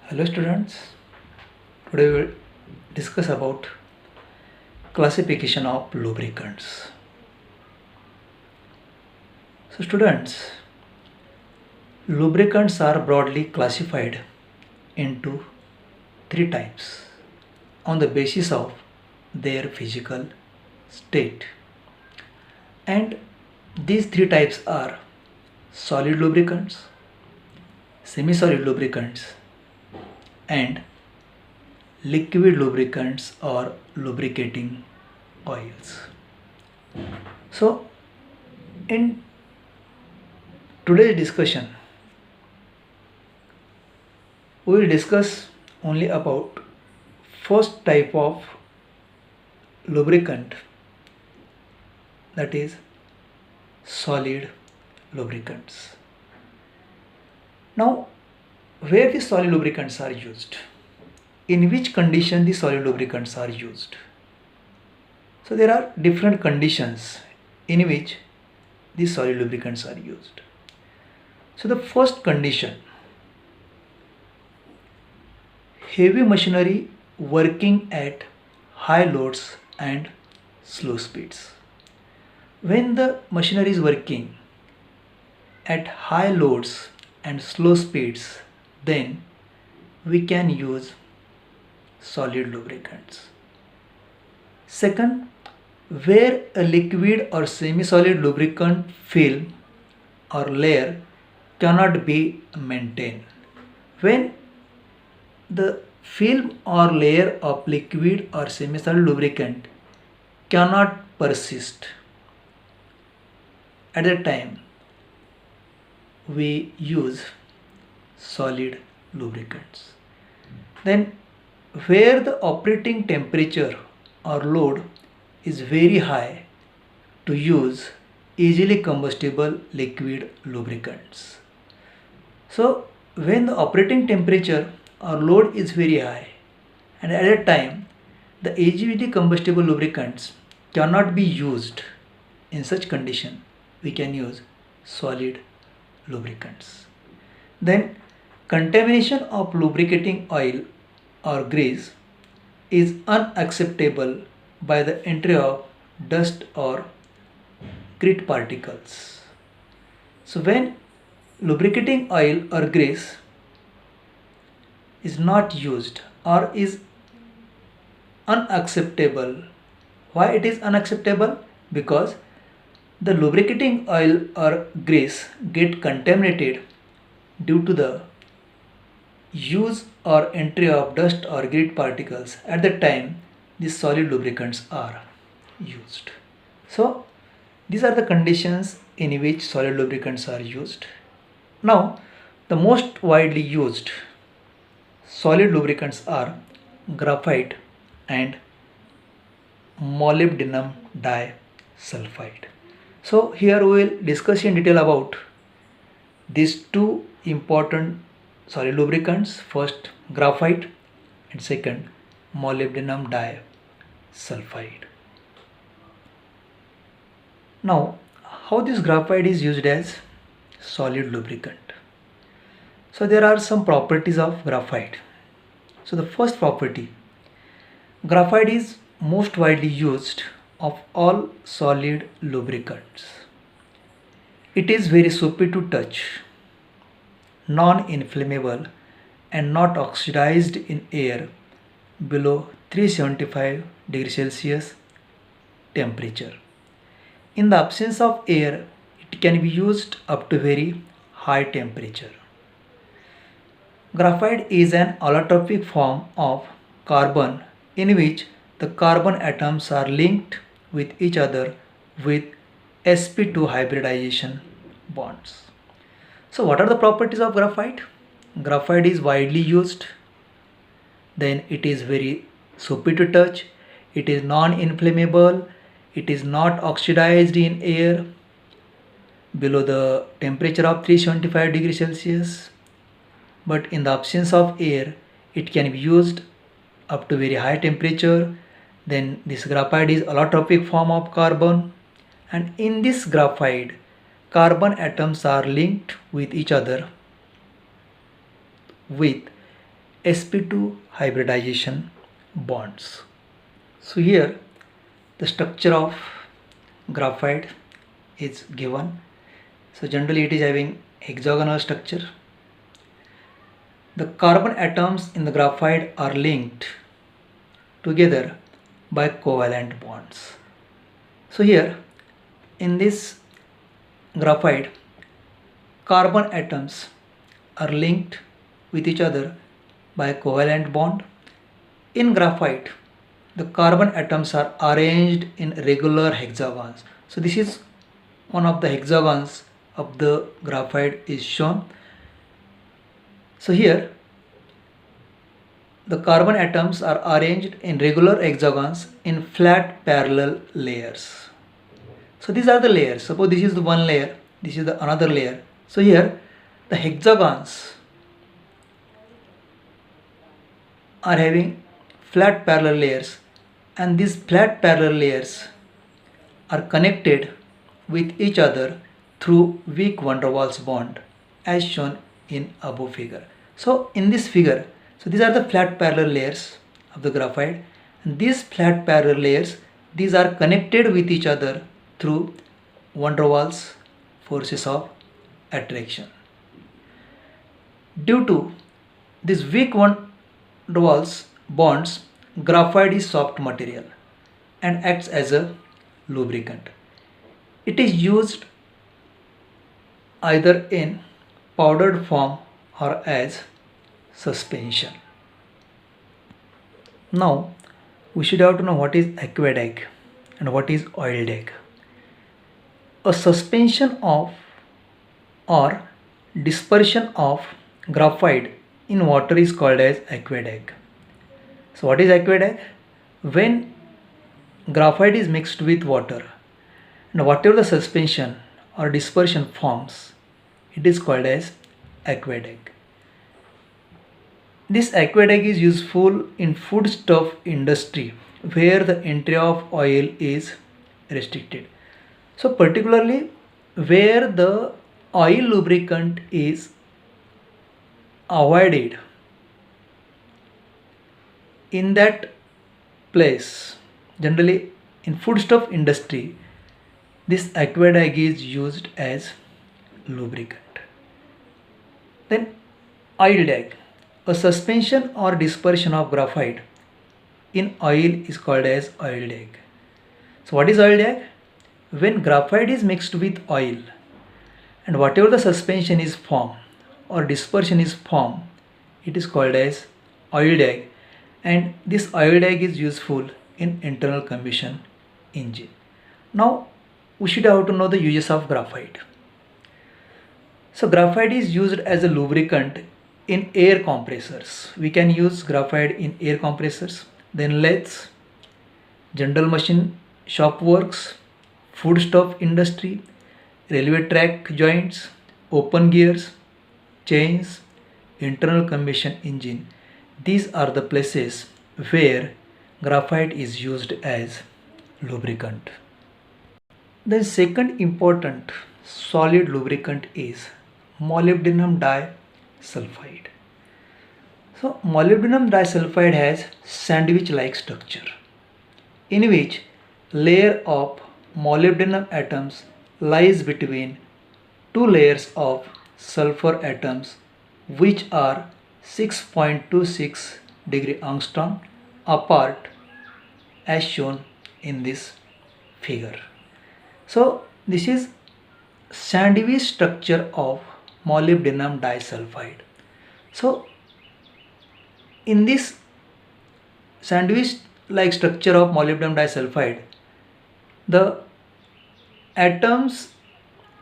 Hello students, today we will discuss about classification of lubricants. So students, lubricants are broadly classified into three types on the basis of their physical state. And these three types are solid lubricants, semi-solid lubricants and liquid lubricants or lubricating oils. So in today's discussion we will discuss only about first type of lubricant, that is solid lubricants. Now where the solid lubricants are used, in which condition the solid lubricants are used. So there are different conditions in which the solid lubricants are used. So the first condition, heavy machinery working at high loads and slow speeds. When the machinery is working at high loads and slow speeds, then we can use solid lubricants. Second, where a liquid or semi-solid lubricant film or layer cannot be maintained. When the film or layer of liquid or semi-solid lubricant cannot persist, at that time we use solid lubricants. Then where the operating temperature or load is very high, to use easily combustible liquid lubricants. So when the operating temperature or load is very high and at that time the easily combustible lubricants cannot be used, in such condition we can use solid lubricants. Then contamination of lubricating oil or grease is unacceptable by the entry of dust or grit particles. So when lubricating oil or grease is not used or is unacceptable, why it is unacceptable? Because the lubricating oil or grease get contaminated due to the use or entry of dust or grit particles. At that time these solid lubricants are used. So these are the conditions in which solid lubricants are used. Now the most widely used solid lubricants are graphite and molybdenum disulfide. So here we will discuss in detail about these two important solid lubricants, first graphite and second molybdenum disulfide. Now how this graphite is used as solid lubricant. So there are some properties of graphite. So the first property, graphite is most widely used of all solid lubricants. It is very soapy to touch, non-inflammable and not oxidized in air below 375 degrees Celsius temperature. In the absence of air, it can be used up to very high temperature. Graphite is an allotropic form of carbon in which the carbon atoms are linked with each other with sp2 hybridization bonds. So what are the properties of graphite? Graphite is widely used, then it is very soapy to touch, it is non-inflammable, it is not oxidized in air below the temperature of 375 degrees Celsius, but in the absence of air it can be used up to very high temperature. Then this graphite is allotropic form of carbon, and in this graphite carbon atoms are linked with each other with sp2 hybridization bonds. So here the structure of graphite is given. So generally it is having hexagonal structure. The carbon atoms in the graphite are linked together by covalent bonds. So here in this graphite, carbon atoms are linked with each other by a covalent bond. In graphite, the carbon atoms are arranged in regular hexagons. So this is one of the hexagons of the graphite is shown. So here the carbon atoms are arranged in regular hexagons in flat parallel layers. So these are the layers. Suppose this is the one layer, this is the another layer. So here the hexagons are having flat parallel layers, and these flat parallel layers are connected with each other through weak van der Waals bond as shown in above figure. So in this figure, so these are the flat parallel layers of the graphite, and these flat parallel layers, these are connected with each other through van der Waals forces of attraction. Due to this weak van der Waals bonds, graphite is soft material and acts as a lubricant. It is used either in powdered form or as suspension. Now we should have to know what is aqueduct and what is oil DAG. A suspension of or dispersion of graphite in water is called as aqueduct. So what is aqueduct? When graphite is mixed with water and whatever the suspension or dispersion forms, it is called as aqueduct. This aqueduct is useful in foodstuff industry where the entry of oil is restricted. So particularly where the oil lubricant is avoided, in that place, generally in foodstuff industry, this aqueduct is used as lubricant. Then oil DAG, a suspension or dispersion of graphite in oil is called as oil DAG. So what is oil DAG? When graphite is mixed with oil and whatever the suspension is formed or dispersion is formed, it is called as oil DAG, and this oil DAG is useful in internal combustion engine. Now we should have to know the uses of graphite. So graphite is used as a lubricant in air compressors. We can use graphite in air compressors, then lathes, general machine shop works, foodstuff industry, railway track joints, open gears, chains, internal combustion engine. These are the places where graphite is used as lubricant. The second important solid lubricant is molybdenum disulfide. So molybdenum disulfide has sandwich-like structure in which layer of molybdenum atoms lies between two layers of sulfur atoms which are 6.26 degree angstrom apart as shown in this figure. So this is sandwich structure of molybdenum disulfide. So in this sandwich like structure of molybdenum disulfide, the atoms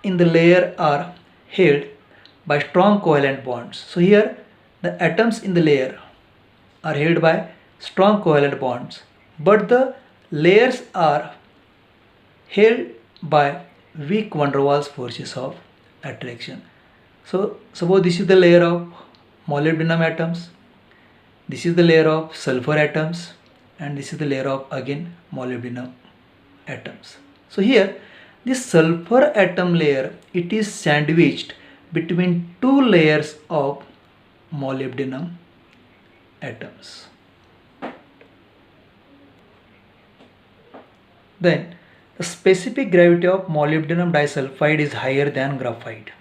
in the layer are held by strong covalent bonds. So here the atoms in the layer are held by strong covalent bonds, but the layers are held by weak van der Waals forces of attraction. So suppose this is the layer of molybdenum atoms, this is the layer of sulfur atoms, and this is the layer of again molybdenum atoms. So here this sulfur atom layer, it is sandwiched between two layers of molybdenum atoms. Then the specific gravity of molybdenum disulfide is higher than graphite.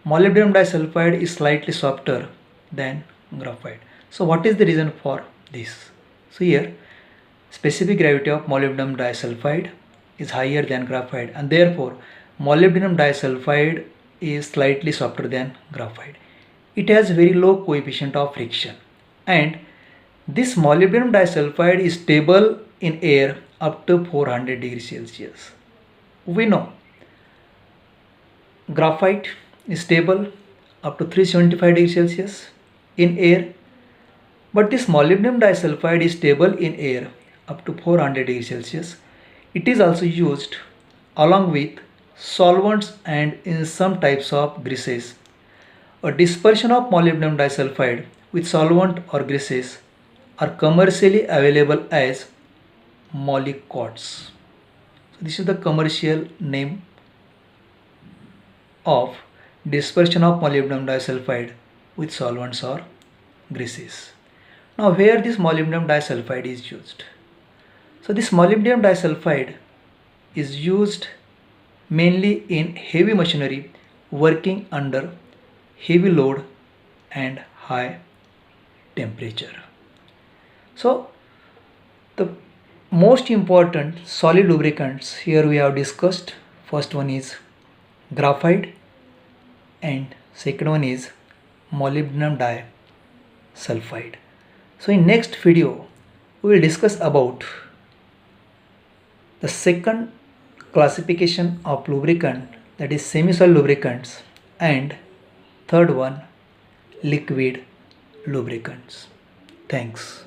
Molybdenum disulfide is slightly softer than graphite. So what is the reason for this? So here specific gravity of molybdenum disulfide is higher than graphite, and therefore molybdenum disulfide is slightly softer than graphite. It has very low coefficient of friction, and this molybdenum disulfide is stable in air up to 400 degrees Celsius. We know graphite is stable up to 375 degrees Celsius in air, but this molybdenum disulfide is stable in air up to 400 degrees Celsius. It is also used along with solvents and in some types of greases. A dispersion of molybdenum disulfide with solvent or greases are commercially available as molykotes. So this is the commercial name of dispersion of molybdenum disulfide with solvents or greases. Now where this molybdenum disulfide is used? So this molybdenum disulfide is used mainly in heavy machinery working under heavy load and high temperature. So the most important solid lubricants here we have discussed. First one is graphite and second one is molybdenum disulfide. So in next video we will discuss about the second classification of lubricant, that is semi-solid lubricants, and third one liquid lubricants. Thanks.